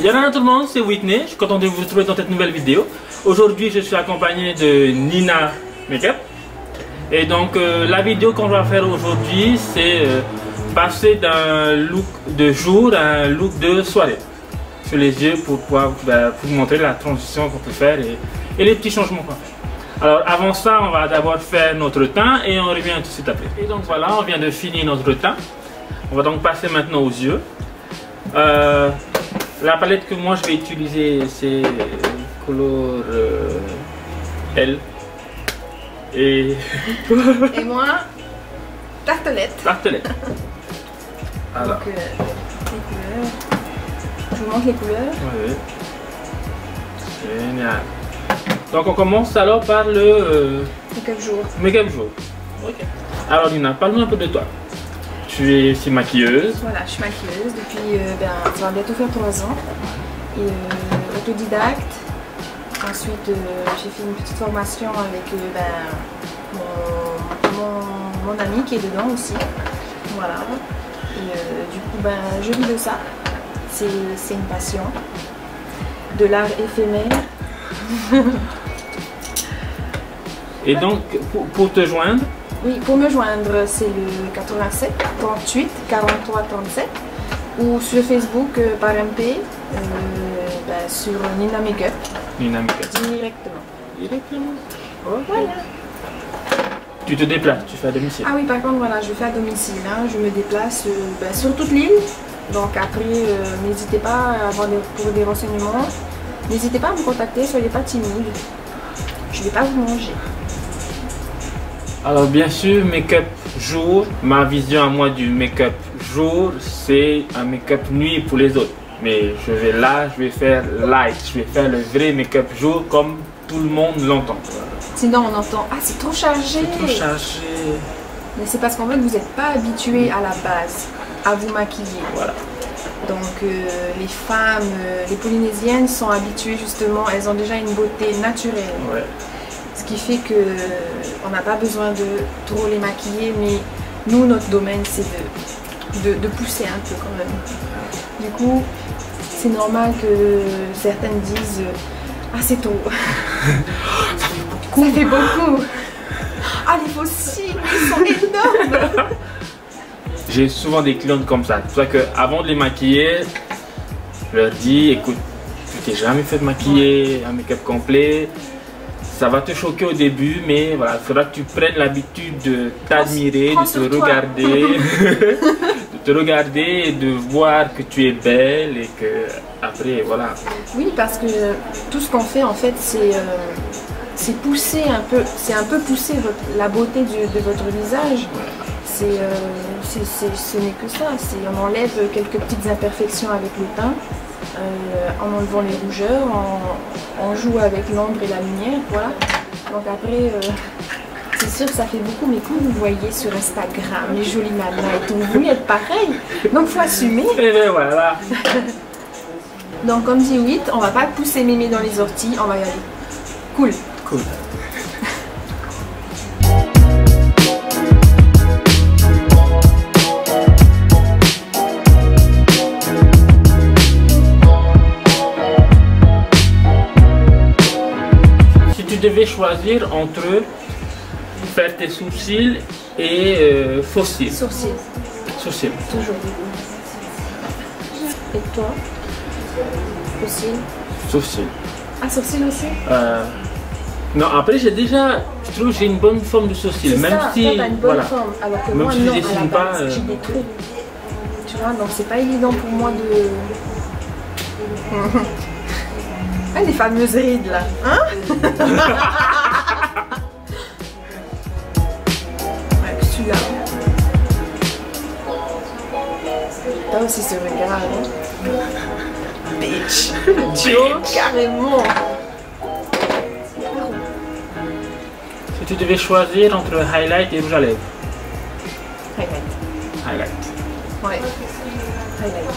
Y'a tout le monde, c'est Whitney, je suis content de vous retrouver dans cette nouvelle vidéo. Aujourd'hui je suis accompagné de Nina Makeup. Et donc la vidéo qu'on va faire aujourd'hui c'est passer d'un look de jour à un look de soirée sur les yeux pour pouvoir vous montrer la transition qu'on peut faire et les petits changements qu'on fait. Alors avant ça on va d'abord faire notre teint et on revient tout de suite après. Et donc voilà, on vient de finir notre teint. On va donc passer maintenant aux yeux. La palette que moi je vais utiliser c'est couleur L et moi tartelette. Tartelette. Alors. Donc, les couleurs. Je vous montre les couleurs. Oui. Génial. Donc on commence alors par le make-up jour. Make-up jour. Ok. Alors Nina, parle-nous un peu de toi. Tu es aussi maquilleuse. Voilà, je suis maquilleuse depuis, ça va bientôt faire 3 ans. Et autodidacte. Ensuite, j'ai fait une petite formation avec mon ami qui est dedans aussi. Voilà. Et du coup, je vis de ça. C'est une passion. De l'art éphémère. Et donc, pour te joindre? Oui, pour me joindre, c'est le 87 38 43 37 ou sur Facebook par MP sur Nina Makeup. Nina Makeup. Directement. Directement. Okay. Voilà. Tu te déplaces, tu fais à domicile? Ah oui, par contre, voilà, je fais à domicile. Hein. Je me déplace sur toute l'île. Donc après, n'hésitez pas à avoir pour des renseignements. N'hésitez pas à me contacter, soyez pas timide. Je ne vais pas vous manger. Alors bien sûr, make-up jour, ma vision à moi du make-up jour, c'est un make-up nuit pour les autres. Mais je vais faire light, je vais faire le vrai make-up jour comme tout le monde l'entend. Sinon on entend, ah c'est trop chargé. C'est trop chargé. Mais c'est parce qu'en fait vous n'êtes pas habitué à la base à vous maquiller. Voilà. Donc les femmes, les Polynésiennes sont habituées justement, elles ont déjà une beauté naturelle. Ouais. Ce qui fait que on n'a pas besoin de trop les maquiller, mais nous notre domaine c'est de pousser un peu quand même. Du coup, c'est normal que certaines disent ah c'est trop. Ça fait beaucoup. Ah les fossiles, ils sont énormes. J'ai souvent des clientes comme ça. C'est pour ça qu'avant de les maquiller, je leur dis écoute, tu t'es jamais fait maquiller, un make-up complet. Ça va te choquer au début, mais voilà, il faudra que tu prennes l'habitude de t'admirer, de te regarder, et de voir que tu es belle et que après voilà. Oui, parce que tout ce qu'on fait en fait, c'est pousser un peu, pousser la beauté de votre visage. Ce n'est que ça. On enlève quelques petites imperfections avec le teint. En enlevant les rougeurs, on joue avec l'ombre et la lumière, voilà. Donc après, c'est sûr que ça fait beaucoup, mais quand vous voyez sur Instagram les jolies nanas et tout, vous voulez être pareil, donc faut assumer. Et bien voilà. Donc comme dit Whit, on va pas pousser mémé dans les orties, on va y aller. Cool. Cool. Tu devais choisir entre faire tes sourcils et faux cils. Sourcils. Sourcils. Toujours. Et toi? Sourcils. Sourcils. Ah, sourcils aussi? Non, après je trouve que j'ai une bonne forme de sourcils. Même ça, si, toi, t'as une bonne voilà. forme. Alors que même moi, si non, je dessine à la pas. base, j'ai des trous. Tu vois, donc c'est pas évident pour moi de... Ah, les fameuses rides là, hein? Ouais, celui-là. T'as aussi ce regard, hein? Bitch! Tu vois, carrément! Si tu devais choisir entre highlight et rouge à lèvres. Highlight. Highlight. Ouais. Highlight.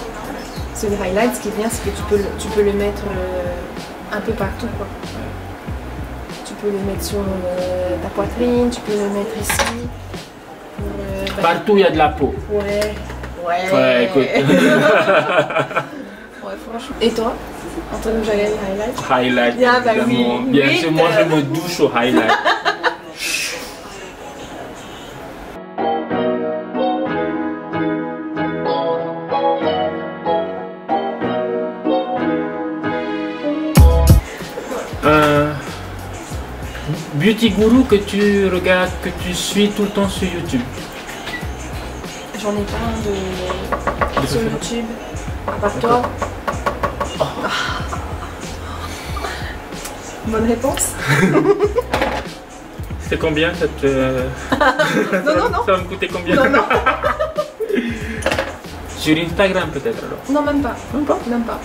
C'est le highlight, ce qui est bien, c'est que tu peux le mettre un peu partout, quoi. Tu peux le mettre sur ta poitrine, tu peux le mettre ici. Partout il y a de la peau. Ouais. Ouais, écoute. Ouais, ouais, franchement. Et toi? Entre nous, j'ai gagné highlight. Highlight, Ah, bah évidemment. oui, Bien oui, sûr, moi je me douche au highlight. Beauty Guru que tu regardes, que tu suis tout le temps sur YouTube. J'en ai pas un de sur YouTube. À part toi. Oh. Bonne réponse. C'est combien cette... Non. Ça va me coûter combien? Non. Sur Instagram peut-être alors? Non, même pas. Même pas? Même pas.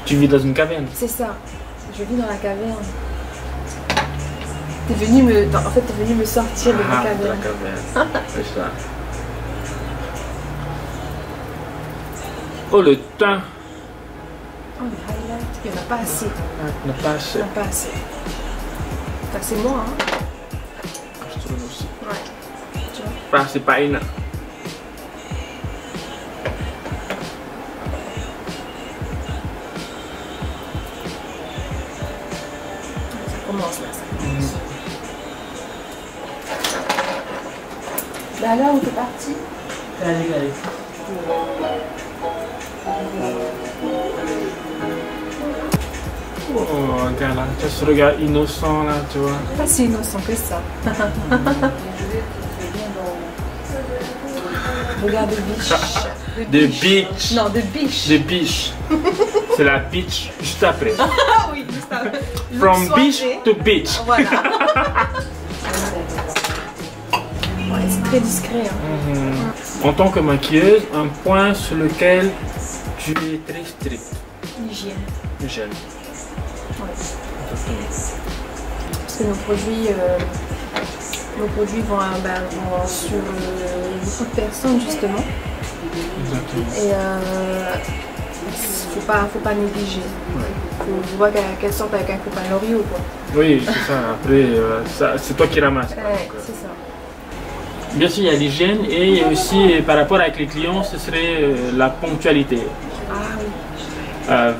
Tu vis dans une caverne? C'est ça. Je vis dans la caverne. T'es venu me... En fait, t'es venu me sortir de la caverne. La caverne. C'est ça. Oh le teint. Oh, les highlights. Il n'y en a pas assez. Il n'y en a pas assez. Il n'y en a pas assez. Enfin, c'est moi, hein. Je trouve aussi. Ouais. Tu vois. Pas assez pas une. Ça commence là, ça commence. Bah là où t'es parti? Allez. Oh, regarde là, tu as ce regard innocent là, tu vois. Pas si innocent que ça. Regarde de biche. De bitch. Non, de biche. De biche. C'est la bitch juste après. Ah oui, juste après. From bitch to bitch. Voilà. Ouais, c'est très discret. Hein. En tant que maquilleuse, un point sur lequel tu es très strict. L'hygiène. L'hygiène. Ouais. Parce que nos produits vont, vont sur beaucoup de personnes justement. Exactement. Et faut pas négliger. Faut voir qu'elle sorte avec un copain L'Oréal quoi. Oui, c'est ça. Après, c'est toi qui ramasses. Ouais, c'est ça. Bien sûr, il y a l'hygiène et aussi par rapport avec les clients, ce serait la ponctualité. Ah oui.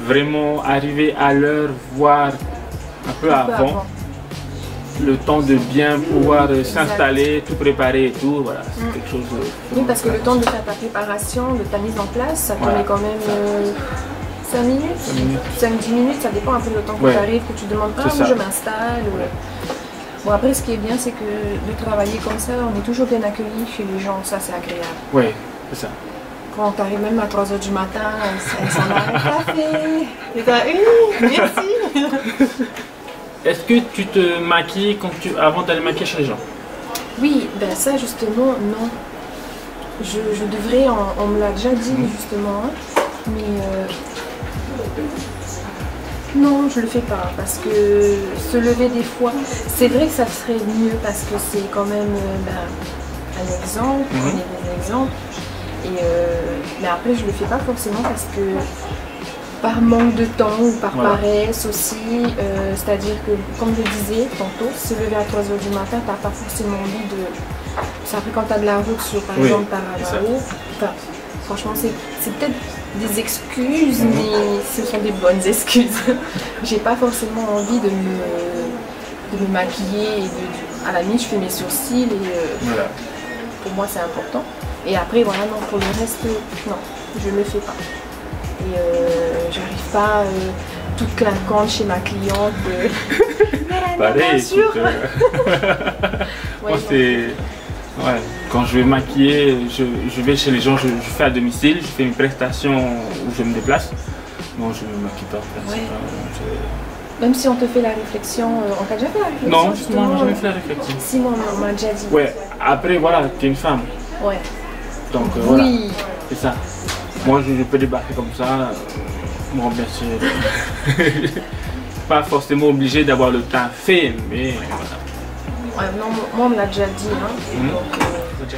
Vraiment arriver à l'heure, voire un peu avant. Le temps de bien pouvoir s'installer, tout préparer et tout, voilà, c'est quelque chose de... Oui, parce que le temps de faire ta préparation, de ta mise en place, ça te met quand même 5 minutes, 5-10 minutes, ça dépend un peu du temps que tu arrives, que tu demandes, ah, je m'installe. Bon, après, ce qui est bien, c'est que de travailler comme ça, on est toujours bien accueillis chez les gens, ça c'est agréable. Oui, c'est ça. Quand tu arrives même à 3 h du matin, elle s'en va un café, et t'as, oui, merci. Est-ce que tu te maquilles avant d'aller maquiller chez les gens? Oui, ben ça justement, non. Je devrais, on me l'a déjà dit justement, hein, mais non, je le fais pas parce que se lever des fois, c'est vrai que ça serait mieux parce que c'est quand même un exemple, on est des exemples. Et mais après, je le fais pas forcément parce que par manque de temps ou par paresse aussi, c'est-à-dire que, comme je disais tantôt, se lever à 3 h du matin, tu n'as pas forcément envie de... C'est après quand tu as de la route sur, par exemple, Paravao. Enfin, franchement, c'est peut-être des excuses, mais ce sont des bonnes excuses. J'ai pas forcément envie de me maquiller, et à la limite, je fais mes sourcils, et pour moi, c'est important. Et après, voilà, non, pour le reste, non, je ne le fais pas. Et j'arrive pas toute clinquante chez ma cliente. Pareil, écoute, moi c'est... Ouais, quand je vais maquiller, je vais chez les gens, je fais à domicile, je fais une prestation où je me déplace. Non, je ne me maquille pas. Même si on te fait la réflexion, on t'a déjà fait la réflexion? Non, justement, on n'a jamais fait la réflexion. Si, moi, on m'a déjà dit. Ouais, après, voilà, tu es une femme. Ouais. Donc voilà, c'est ça. Moi, je peux débarquer comme ça. Bon, bien sûr, pas forcément obligé d'avoir le teint fait, mais voilà. Ouais, non, moi, on me l'a déjà dit. Hein. Donc,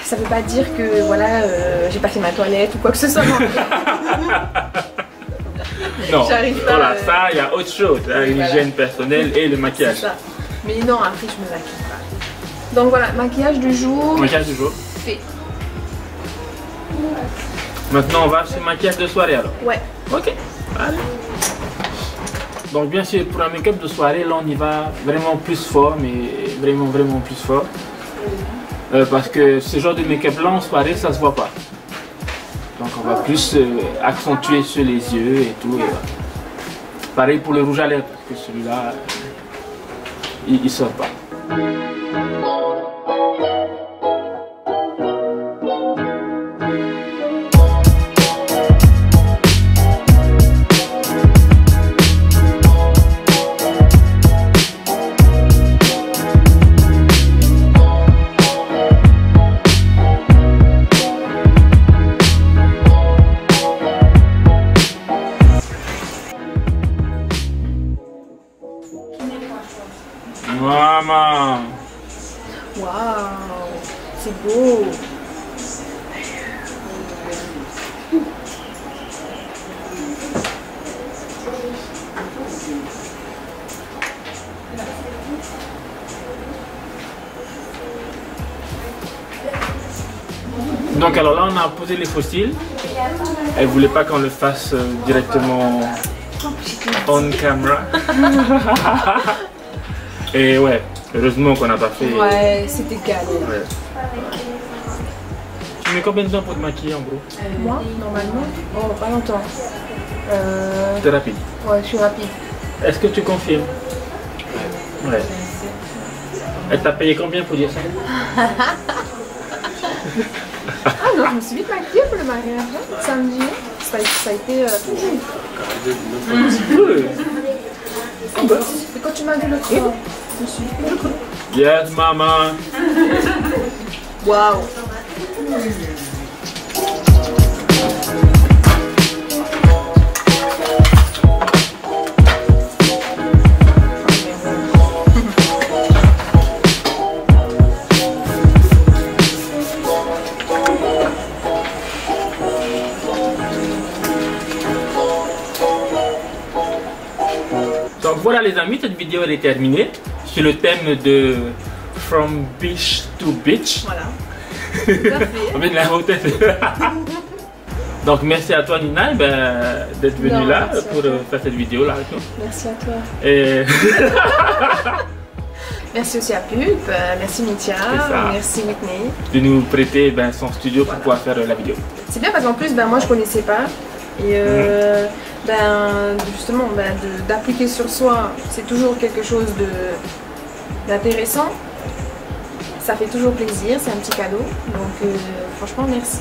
ça veut pas dire que voilà, j'ai pas fait ma toilette ou quoi que ce soit. Non, j'arrive pas. Voilà, ça, il y a autre chose, l'hygiène personnelle et le maquillage. C'est ça. Mais non, après, je me maquille pas. Donc voilà, maquillage du jour. Maquillage du jour. Fait. Maintenant, on va sur maquillage de soirée alors. Ouais. Ok, allez. Donc bien sûr, pour un make-up de soirée, là on y va vraiment plus fort, mais vraiment plus fort. Parce que ce genre de make-up là en soirée, ça se voit pas. Donc on va plus accentuer sur les yeux et tout. Et voilà. Pareil pour le rouge à lèvres, parce que celui-là, il sort pas. Maman! Waouh, c'est beau. Donc alors là on a posé les fossiles. Elle voulait pas qu'on le fasse directement on camera. Et ouais, heureusement qu'on n'a pas fait. Ouais, c'était galère. Ouais. Tu mets combien de temps pour te maquiller en gros? Moi, normalement, oh, pas longtemps. T'es rapide? Ouais, je suis rapide. Est-ce que tu confirmes? Ouais. Elle t'a payé combien pour dire ça? Ah non, je me suis vite maquillée pour le mariage, hein, samedi. Ça a été Un petit peu. Et quand tu m'as vu l'autre fois, je me suis dit, Yes, maman. waouh. Donc voilà les amis, cette vidéo elle est terminée sur le thème de From Beach to Beach. Voilà. Tout à fait. On vient de l'inventer. Donc merci à toi Nina d'être venue Non, là merci pour faire cette vidéo là avec nous. Merci à toi. Et Merci aussi à Pulp, merci Mitya, ça. merci Whitney. de nous prêter son studio pour pouvoir faire la vidéo. C'est bien parce qu'en plus, moi je connaissais pas. Et justement, d'appliquer sur soi, c'est toujours quelque chose d'intéressant. Ça fait toujours plaisir, c'est un petit cadeau. Donc franchement, merci.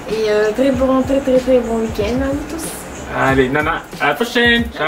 Et très bon week-end à vous tous. Allez Nana, à la prochaine. Ciao.